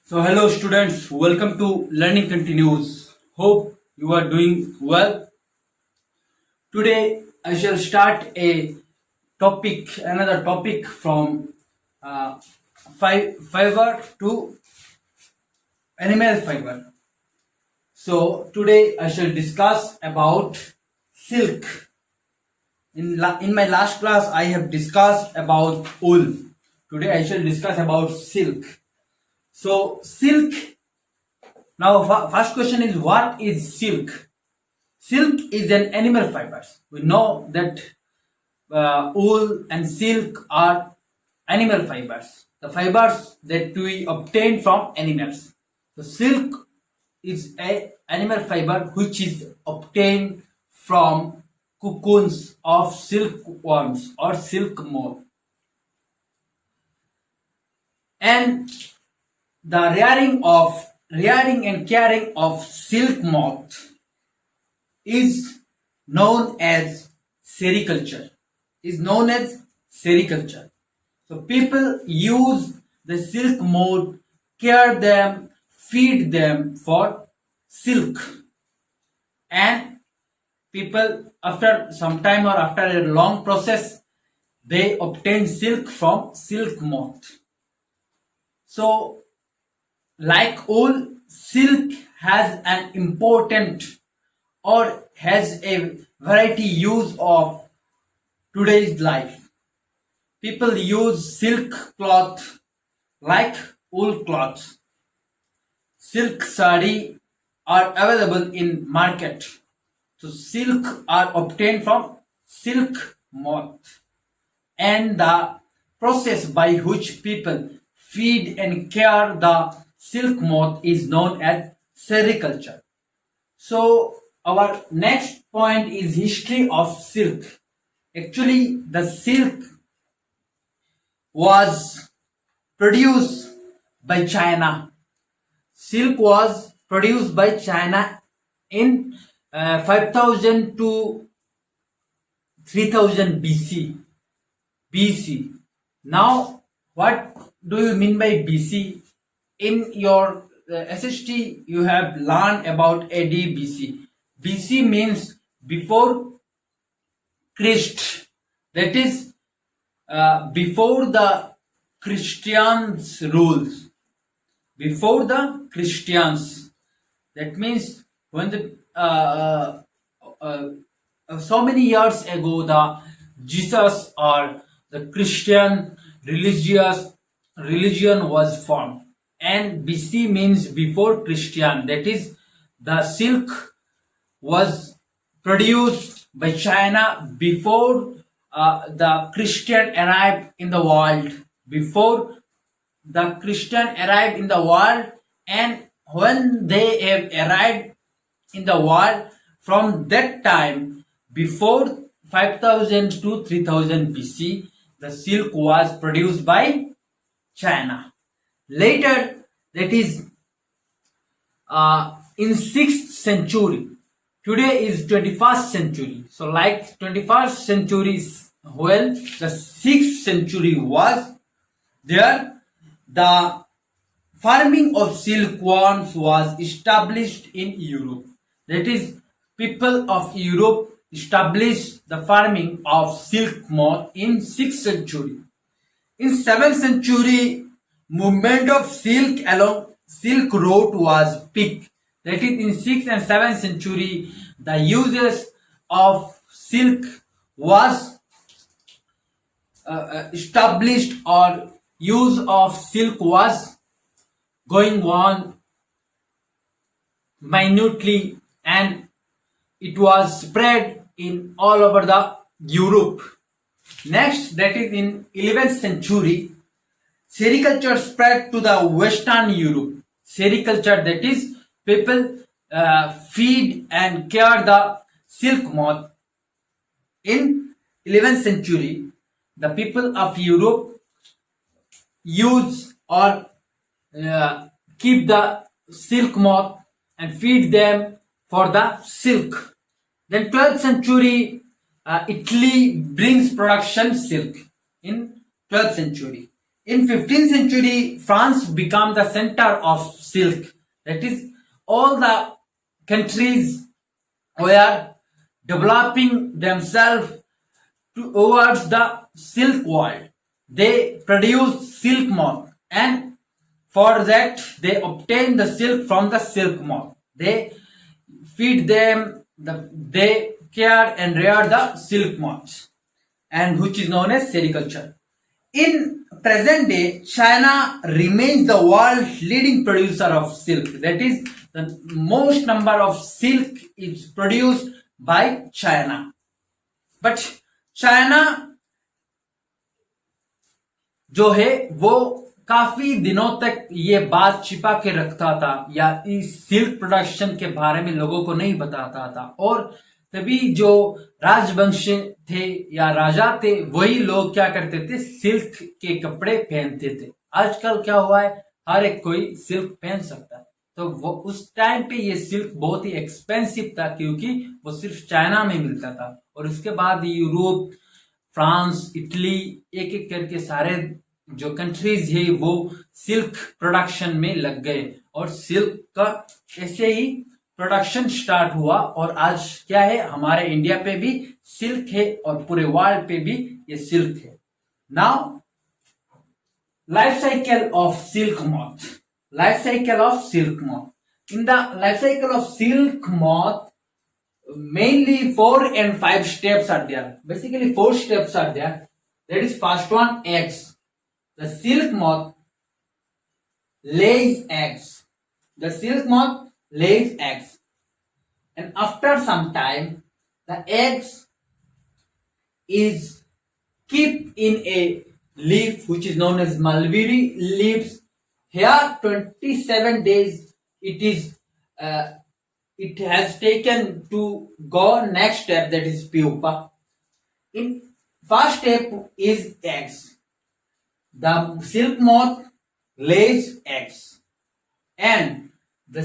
So, hello students, welcome to Learning Continues. Hope you are doing well. Today, I shall start another topic from uh, fiber to animal fiber. So, today I shall discuss about silk. In my last class, I have discussed about wool. Today, I shall discuss about silk. So, silk. Now, first question is, what is silk? Silk is an animal fiber. We know that wool and silk are animal fibers. The fibers that we obtain from animals. So, silk is a animal fiber which is obtained from cocoons of silkworms or silk moth. And the rearing and caring of silk moth is known as sericulture. So people use the silk moth, care them, feed them for silk, and people after some time or after a long process they obtain silk from silk moth. So like wool, silk has an important or has a variety use of today's life. People use silk cloth like wool cloths. Silk sari are available in market. So silk are obtained from silk moth, and the process by which people feed and care the silk moth is known as sericulture. So our next point is history of silk. Actually, the silk was produced by China. Silk was produced by China in 5000 to 3000 BC. Now, what do you mean by BC? In your SHT, you have learned about AD BC. BC means before Christ. That is before the Christians rules. Before the Christians. That means when the so many years ago the Jesus or the Christian religion was formed, and BC means before Christian. That is, the silk was produced by China before the Christian arrived in the world. Before the Christian arrived in the world, and when they have arrived in the world, from that time, before 5000 to 3000 BC, the silk was produced by China. Later, that is in 6th century. Today is 21st century. So like 21st century, when the 6th century was there, the farming of silkworms was established in Europe. That is, people of Europe established the farming of silk moth in 6th century. In 7th century, movement of silk along Silk Road was peak. That is, in 6th and 7th century, the uses of silk was established, or use of silk was going on minutely, and it was spread in all over the Europe. Next, that is in 11th century, sericulture spread to the Western Europe. Sericulture, that is, people feed and care the silk moth. In 11th century, the people of Europe use or keep the silk moth and feed them for the silk. Then 12th century, Italy brings production silk in 12th century. In 15th century, France became the center of silk. That is, all the countries were developing themselves towards the silk world. They produce silk moth, and for that they obtain the silk from the silk moth. They feed them, they care and rear the silk moths, and which is known as sericulture. In present day, China remains the world's leading producer of silk. That is, the most number of silk is produced by China. But China जो है वो काफी दिनों तक ये बात छिपा के रखता था, या इस सिल्क प्रोडक्शन के बारे में लोगों को नहीं बताता था, और तभी जो राजवंश थे या राजा थे वही लोग क्या करते थे, सिल्क के कपड़े पहनते थे. आजकल क्या हुआ है, हर एक कोई सिल्क पहन सकता है. तो वो उस टाइम पे ये सिल्क बहुत ही एक्सपेंसिव था, क्योंकि वो सिर्फ चाइना में मिलता था. और उसके बाद यूरोप, फ्रांस, इटली, एक एक करके सारे जो कंट्रीज है वो सिल्क प्रोडक्शन में लग गए, और सिल्क का ऐसे ही प्रोडक्शन स्टार्ट हुआ. और आज क्या है, हमारे इंडिया पे भी सिल्क है और पूरे वर्ल्ड पे भी ये सिल्क है. Now life cycle of silk moth. Life cycle of silk moth. In the life cycle of silk moth, mainly 4 and 5 steps are there. Basically 4 steps are there. That is, first one, eggs. The silk moth lays eggs. The silk moth lays eggs, and after some time the eggs is kept in a leaf which is known as mulberry leaves. Here 27 days it has taken to go next step, that is pupa. In first step is eggs. The silk moth lays eggs, and the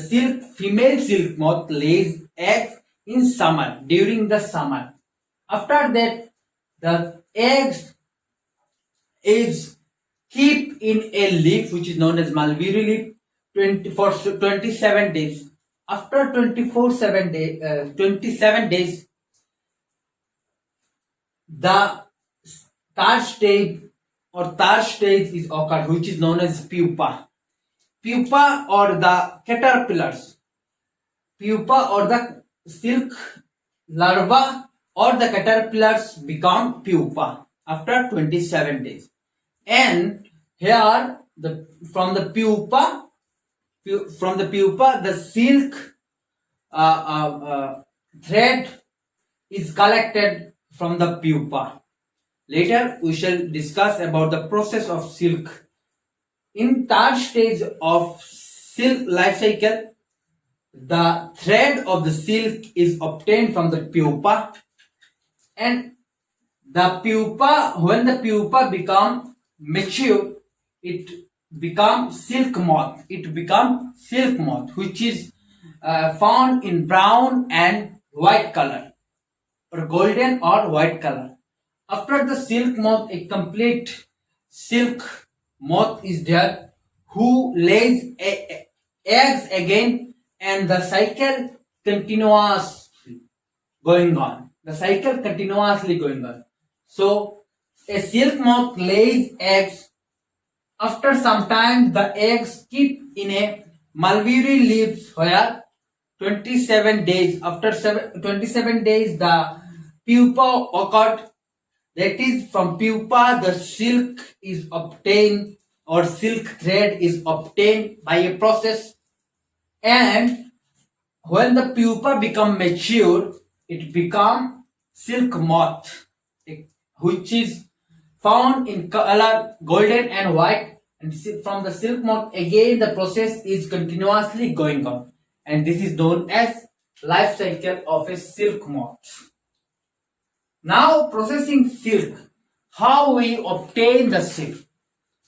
female silk moth lays eggs in summer, during the summer. After that the eggs is keep in a leaf which is known as mulberry leaf for 27 days. After 27 days, the third stage is occurred, which is known as pupa. Pupa or the caterpillars, pupa or the silk larva or the caterpillars become pupa after 27 days. And here from the pupa the silk thread is collected from the pupa. Later we shall discuss about the process of silk. In third stage of silk life cycle, the thread of the silk is obtained from the pupa, and when the pupa become mature, it becomes silk moth. It becomes silk moth, which is found in brown and white color, or golden or white color. After the silk moth, a complete silk moth is there, who lays eggs again, and the cycle continuously going on. So a silk moth lays eggs. After some time, the eggs keep in a mulberry leaves where 27 days. After 27 days, the pupa occurred. That is, from pupa the silk is obtained, or silk thread is obtained by a process. And when the pupa become mature, it become silk moth, which is found in color golden and white. And from the silk moth again the process is continuously going on, and this is known as life cycle of a silk moth. Now, processing silk, how we obtain the silk.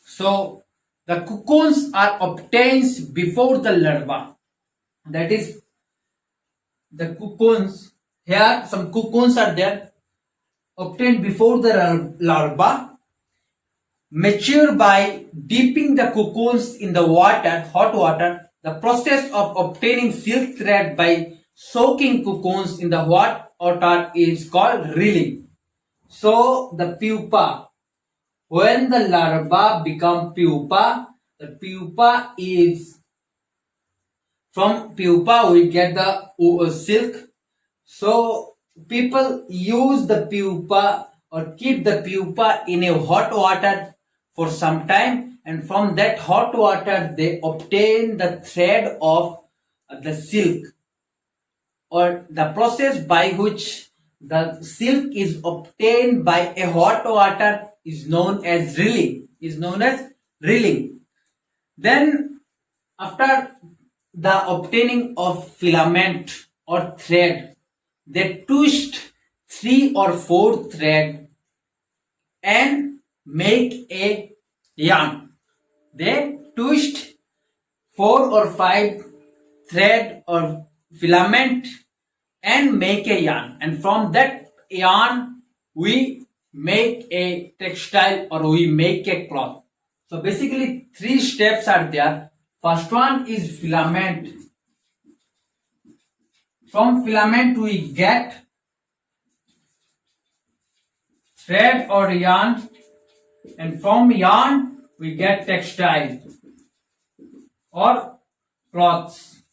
So the cocoons are obtained before the larva. That is, the cocoons, here some cocoons are there obtained before the larva. mature by dipping the cocoons in the water, hot water. The process of obtaining silk thread by soaking cocoons in the hot water is called reeling. So the pupa, when the larva become pupa, the pupa is, from pupa we get the silk. So people use the pupa or keep the pupa in a hot water for some time, and from that hot water they obtain the thread of the silk, or the process by which the silk is obtained by a hot water is known as reeling. Then after the obtaining of filament or thread, they twist 3 or 4 thread and make a yarn. They twist 4 or 5 thread or filament and make a yarn, and from that yarn we make a textile or we make a cloth. So basically 3 steps are there. First one is filament. From filament we get thread or yarn, and from yarn we get textile or cloths.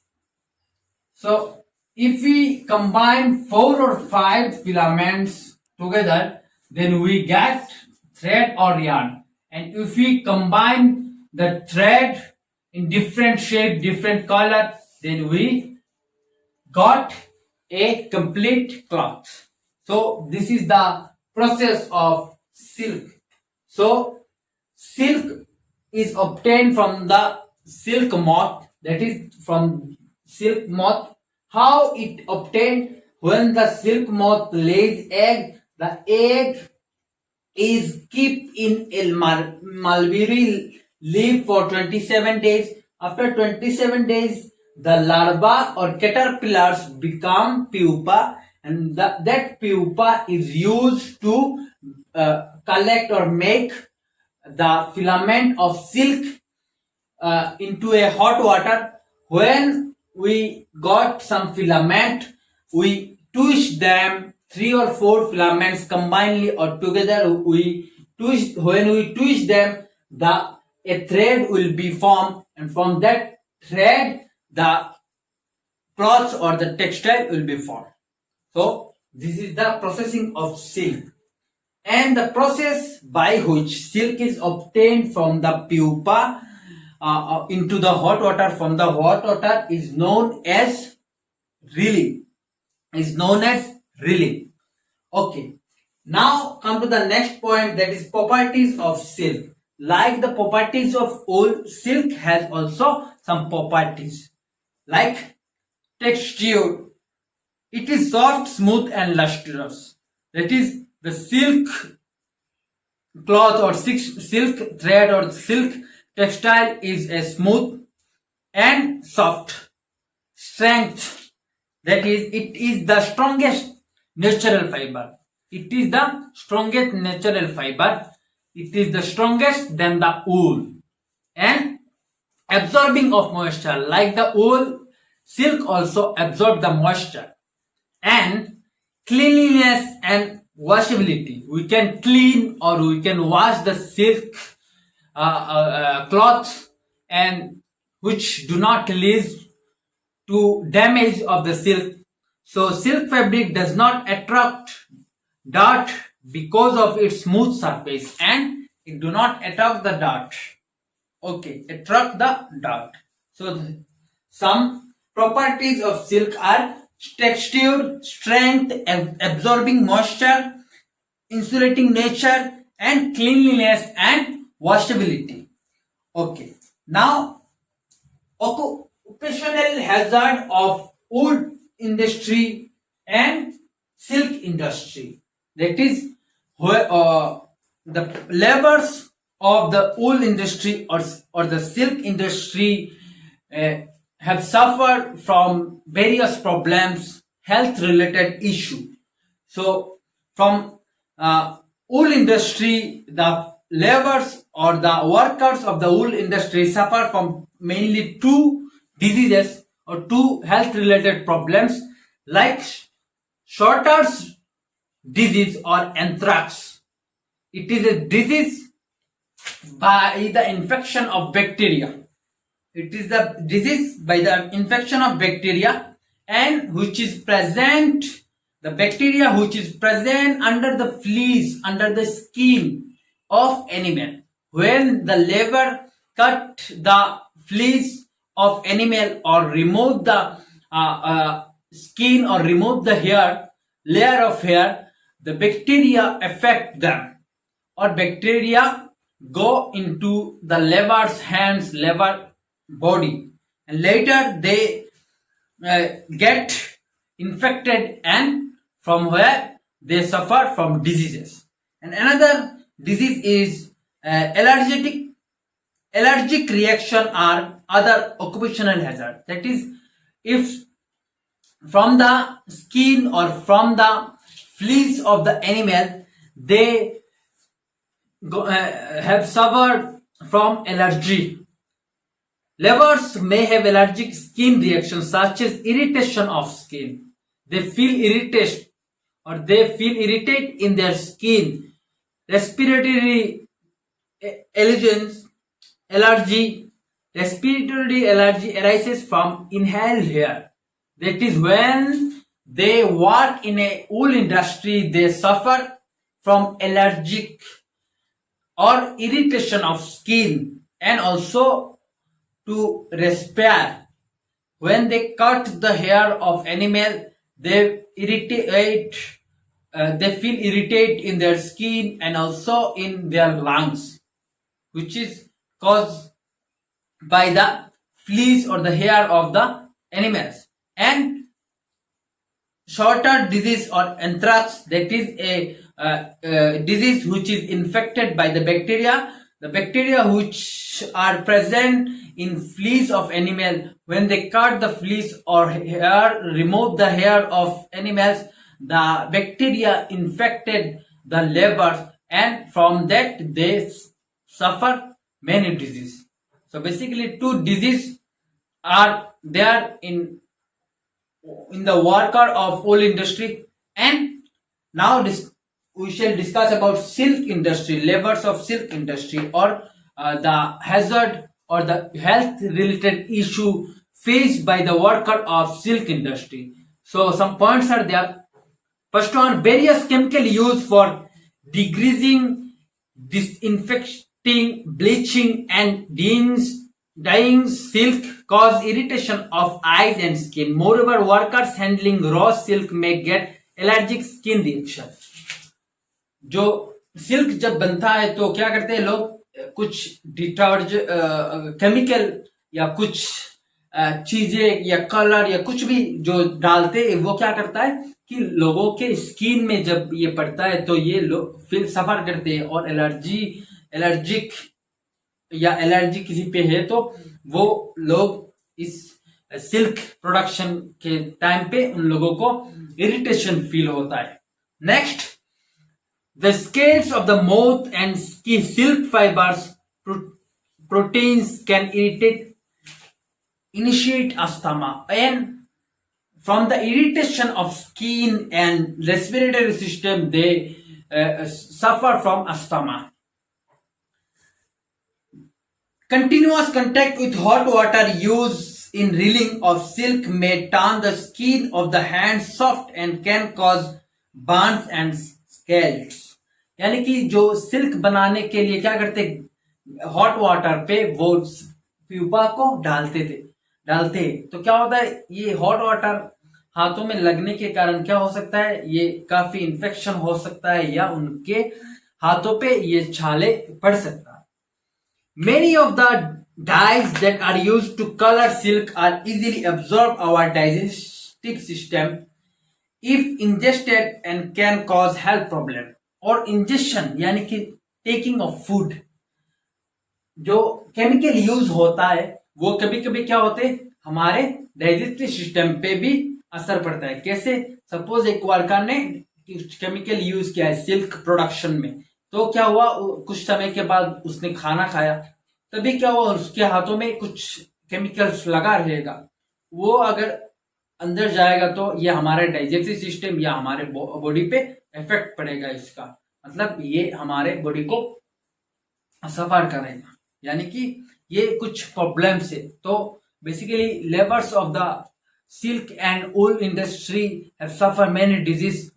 So if we combine 4 or 5 filaments together, then we get thread or yarn. And if we combine the thread in different shape, different color, then we got a complete cloth. So this is the process of silk. So silk is obtained from the silk moth, that is from silk moth. How it obtained? When the silk moth lays egg, the egg is kept in a mulberry leaf for 27 days. After 27 days, the larva or caterpillars become pupa, and that pupa is used to collect or make the filament of silk into a hot water. When we got some filament, we twist them, 3 or 4 filaments combinedly or together. We twist. When we twist them, a thread will be formed, and from that thread the cloth or the textile will be formed. So this is the processing of silk, and the process by which silk is obtained from the pupa into the hot water, from the hot water, is known as reeling. Okay. Now come to the next point, that is properties of silk. Like the properties of wool, silk has also some properties like texture. It is soft, smooth and lustrous. That is, the silk cloth or silk thread or silk textile is a smooth and soft. Strength, that is, it is the strongest natural fiber. It is the strongest natural fiber. It is the strongest than the wool. And absorbing of moisture, like the wool, silk also absorb the moisture. And cleanliness and washability. We can clean or we can wash the silk cloth, and which do not lead to damage of the silk. So silk fabric does not attract dirt because of its smooth surface, and it do not attract the dirt. Attract the dirt. So some properties of silk are texture, strength, absorbing moisture, insulating nature, and cleanliness and washability. Now occupational hazard of wool industry and silk industry. That is, where the laborers of the wool industry or the silk industry have suffered from various problems, health related issue. So from wool industry, the laborers or the workers of the wool industry suffer from mainly two diseases or two health related problems like shorter's disease or anthrax. It is a disease by the infection of bacteria. It is the disease by the infection of bacteria and which is present, the bacteria which is present under the fleece, under the skin of animal. When the lever cut the fleece of animal or remove the skin or remove the hair, layer of hair, the bacteria affect them or bacteria go into the lever's hands, lever body, and later they get infected and from where they suffer from diseases. And another disease is allergic reaction or other occupational hazard. That is, if from the skin or from the fleece of the animal they have suffered from allergy. Levers may have allergic skin reactions such as irritation of skin. They feel irritated or they feel irritate in their skin. Respiratory allergens, allergy. Respiratory allergy arises from inhaled air. That is when they work in a wool industry, they suffer from allergic or irritation of skin and also to respire. When they cut the hair of animal, they irritate, they feel irritate in their skin and also in their lungs, which is caused by the fleece or the hair of the animals. And shorter disease or anthrax, that is a disease which is infected by the bacteria which are present in fleece of animal. When they cut the fleece or hair, remove the hair of animals, the bacteria infected the liver and from that they suffer many diseases. So basically two diseases are there in the worker of wool industry. And now we shall discuss about silk industry, levers of silk industry, or the hazard or the health related issue faced by the worker of silk industry. So some points are there. First one, various chemical used for degreasing, disinfecting, bleaching and dyeing silk cause irritation of eyes and skin. Moreover, workers handling raw silk may get allergic skin reaction. जो silk जब बनता है तो क्या करते हैं लोग, कुछ डिटर्जेंट केमिकल या कुछ चीजें या कलर या कुछ भी जो डालते हैं, वो क्या करता है कि लोगों के स्किन में जब ये पड़ता है तो ये लोग फिर सफर करते हैं और एलर्जिक या एलर्जी किसी पे है तो वो लोग इस सिल्क प्रोडक्शन के टाइम पे उन लोगों को इरिटेशन फील होता है. Next, the scales of the moth and silk fibers proteins can initiate asthma, and from the irritation of skin and respiratory system they suffer from asthma. Continuous contact with hot water used in reeling of silk may turn the skin of the hands soft and can cause burns and scalds. यानी कि जो silk बनाने के लिए क्या करते, hot water पे वो प्यूपा को डालते तो क्या होता है, ये हॉट वाटर हाथों में लगने के कारण क्या हो सकता है, ये काफी इन्फेक्शन हो सकता है या उनके हाथों पे ये छाले पड़ सकता है. Many of the dyes that are used to color silk are easily absorbed our digestive system if ingested and can cause health problem. और इंजेक्शन यानी कि टेकिंग ऑफ फूड, जो केमिकल यूज होता है वो कभी कभी क्या होते हैं, हमारे डाइजेस्टिव सिस्टम पे भी असर पड़ता है. कैसे, सपोज एक वर्कर ने केमिकल यूज किया है सिल्क प्रोडक्शन में, तो क्या हुआ, कुछ समय के बाद उसने खाना खाया, तभी क्या हुआ, उसके हाथों में कुछ केमिकल्स लगा रहेगा, वो अगर अंदर जाएगा तो ये हमारे डाइजेस्टिव सिस्टम या हमारे बॉडी पे इफेक्ट पड़ेगा इसका, मतलब ये हमारे बॉडी को सफर करेगा, यानी कि ये कुछ प्रॉब्लम्स है। तो basically labours of the silk and wool industry have suffered many diseases.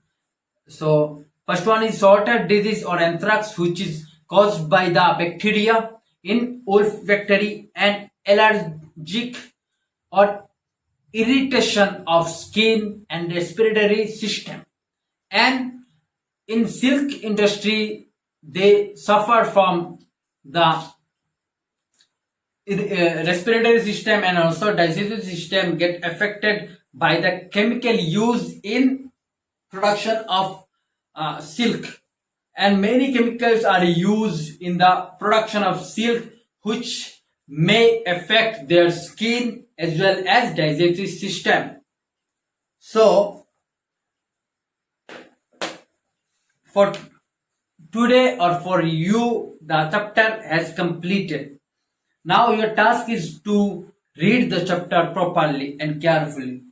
So first one is sorter disease or anthrax, which is caused by the bacteria in olfactory and allergic or irritation of skin and respiratory system. And in silk industry, they suffer from the respiratory system and also digestive system get affected by the chemical used in production of silk, and many chemicals are used in the production of silk which may affect their skin as well as digestive system. So for today or for you, the chapter has completed. Now your task is to read the chapter properly and carefully.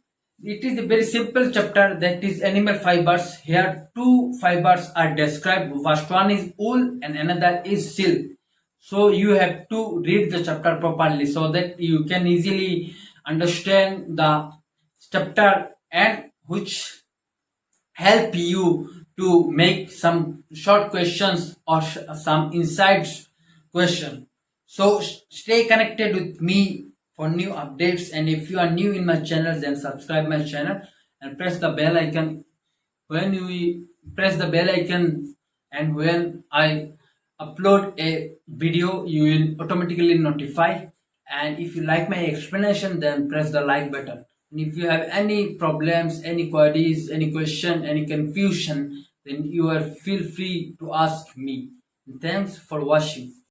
It is a very simple chapter, that is animal fibers. Here two fibers are described. First one is wool and another is silk. So you have to read the chapter properly so that you can easily understand the chapter, and which help you to make some short questions or some insights question. So stay connected with me for new updates, and if you are new in my channel, then subscribe my channel and press the bell icon. When you press the bell icon and when I upload a video, you will automatically notify. And if you like my explanation, then press the like button. And if you have any problems, any queries, any question, any confusion, then you are feel free to ask me. And thanks for watching.